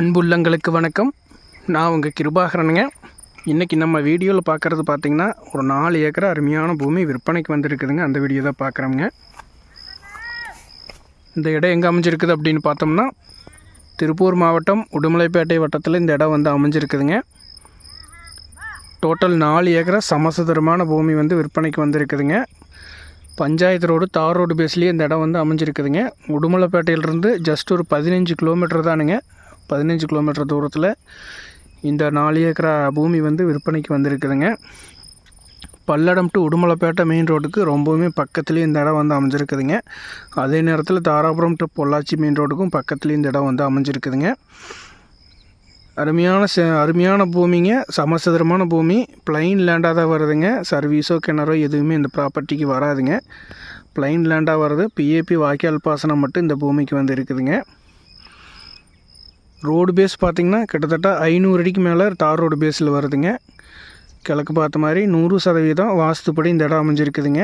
அன்புள்ளங்களுக்கு வணக்கம். நான் உங்கள் கிருபாகரனுங்க. இன்றைக்கி நம்ம வீடியோவில் பார்க்குறது பார்த்திங்கன்னா ஒரு 4 ஏக்கர் அருமையான பூமி விற்பனைக்கு வந்துருக்குதுங்க. அந்த வீடியோ தான் பார்க்குறோங்க. இந்த இடம் எங்கே அமைஞ்சிருக்குது அப்படின்னு பார்த்தோம்னா திருப்பூர் மாவட்டம் உடுமலைப்பேட்டை வட்டத்தில் இந்த இடம் வந்து அமைஞ்சிருக்குதுங்க. டோட்டல் 4 ஏக்கர் சமசதுரமான பூமி வந்து விற்பனைக்கு வந்துருக்குதுங்க. பஞ்சாயத்து ரோடு தார் ரோடு பேஸ்லேயே இந்த இடம் வந்து அமைஞ்சிருக்குதுங்க. உடுமலைப்பேட்டையிலிருந்து ஜஸ்ட் ஒரு 15 கிலோமீட்டர் தானுங்க. 15 கிலோமீட்டர் தூரத்தில் இந்த 4 ஏக்கரா பூமி வந்து விற்பனைக்கு வந்திருக்குதுங்க. பல்லடம் டு உடுமலைப்பேட்டை மெயின் ரோடுக்கு ரொம்பவுமே பக்கத்துலேயே இந்த இடம் வந்து அமைஞ்சிருக்குதுங்க. அதே நேரத்தில் தாராபுரம் டு பொள்ளாச்சி மெயின் ரோடுக்கும் பக்கத்துலேயே இந்த இடம் வந்து அமைஞ்சிருக்குதுங்க. அருமையான பூமிங்க. சமசதுரமான பூமி. பிளைன் லேண்டாக தான் வருதுங்க. சர்வீஸோ கிணறோ எதுவுமே இந்த ப்ராப்பர்ட்டிக்கு வராதுங்க. பிளைன் லேண்டாக வருது. பிஏபி வாய்க்கால் பாசனம் மட்டும் இந்த பூமிக்கு வந்து இருக்குதுங்க. ரோடு பேஸ் பார்த்திங்கன்னா கிட்டத்தட்ட 500 அடிக்கு மேலே தார் ரோடு பேஸில் வருதுங்க. கிழக்கு பார்த்த மாதிரி 100% வாஸ்துப்படி இந்த இடம் அமைஞ்சிருக்குதுங்க.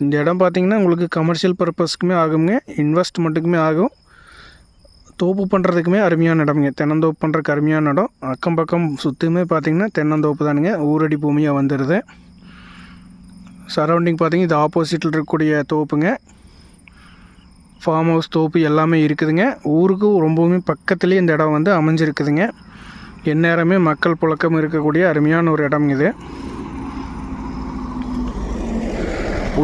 இந்த இடம் பார்த்திங்கன்னா உங்களுக்கு கமர்ஷியல் பர்பஸ்க்குமே ஆகுங்க, இன்வெஸ்ட்மெண்ட்டுக்குமே ஆகும், தோப்பு பண்ணுறதுக்குமே அருமையான இடம்ங்க. தென்னந்தோப்பு பண்ணுறதுக்கு அருமையான இடம். அக்கம் பக்கம் சுற்றுமே பார்த்திங்கன்னா தென்னந்தோப்பு தானுங்க. ஊரடி பூமியாக வந்துடுது. சரௌண்டிங் பார்த்திங்கன்னா இது ஆப்போசிட்டில் இருக்கக்கூடிய தோப்புங்க. ஃபார்ம் ஹவுஸ் தோப்பு எல்லாமே இருக்குதுங்க. ஊருக்கு ரொம்பவுமே பக்கத்துலேயே இந்த இடம் வந்து அமைஞ்சிருக்குதுங்க. எந்நேரமே மக்கள் புழக்கம் இருக்கக்கூடிய அருமையான ஒரு இடம் இது.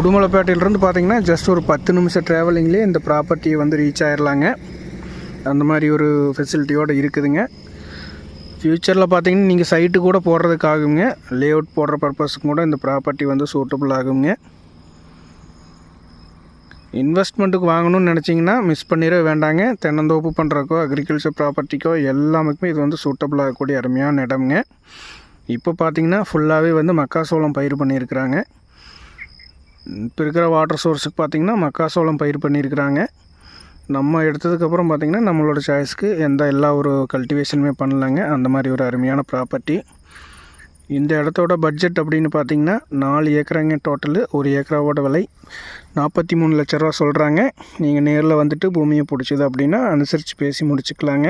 உடுமலைப்பேட்டையிலேருந்து பார்த்திங்கன்னா ஜஸ்ட் ஒரு 10 நிமிஷம் ட்ராவலிங்லேயே இந்த ப்ராப்பர்ட்டியை வந்து ரீச் ஆகிடலாங்க. அந்த மாதிரி ஒரு ஃபெசிலிட்டியோடு இருக்குதுங்க. ஃப்யூச்சரில் பார்த்திங்கன்னா நீங்கள் சைட்டு கூட போடுறதுக்கு ஆகுங்க. லே அவுட் போடுற பர்பஸுக்கு கூட இந்த ப்ராப்பர்ட்டி வந்து சூட்டபுள் ஆகுங்க. இன்வெஸ்ட்மெண்ட்டுக்கு வாங்கணும்னு நினச்சிங்கன்னா மிஸ் பண்ணிட வேண்டாங்க. தென்னந்தோப்பு பண்ணுறக்கோ அக்ரிகல்ச்சர் ப்ராப்பர்ட்டிக்கோ எல்லாமுக்குமே இது வந்து சூட்டபுள் ஆகக்கூடிய அருமையான இடம்ங்க. இப்போ பார்த்திங்கன்னா ஃபுல்லாகவே வந்து மக்காசோளம் பயிர் பண்ணியிருக்கிறாங்க. இப்போ இருக்கிற வாட்டர் சோர்ஸுக்கு பார்த்திங்கன்னா மக்காசோளம் பயிர் பண்ணியிருக்கிறாங்க. நம்ம எடுத்ததுக்கப்புறம் பார்த்திங்கன்னா நம்மளோட சாய்ஸ்க்கு எல்லா ஒரு கல்டிவேஷனுமே பண்ணலாங்க. அந்த மாதிரி ஒரு அருமையான ப்ராப்பர்ட்டி. இந்த இடத்தோட பட்ஜெட் அப்படின்னு பார்த்திங்கன்னா 4 ஏக்கராங்க டோட்டலு. ஒரு ஏக்கராவோட விலை 43 லட்ச ரூபா சொல்கிறாங்க. நீங்கள் நேரில் வந்துட்டு பூமியை பிடிச்சது அப்படின்னா அனுசரித்து பேசி முடிச்சுக்கலாங்க.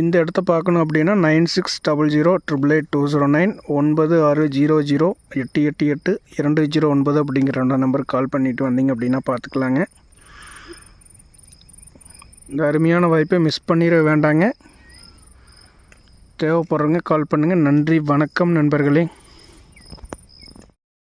இந்த இடத்த பார்க்கணும் அப்படின்னா 9600888209 9600888209 அப்படிங்கிற 2 நம்பருக்கு கால் பண்ணிவிட்டு வந்தீங்க அப்படின்னா பார்த்துக்கலாங்க. இந்த அருமையான வாய்ப்பை மிஸ் பண்ணிட வேண்டாங்க. தேவைப்படுறவங்க கால் பண்ணுங்கள். நன்றி, வணக்கம் நண்பர்களே.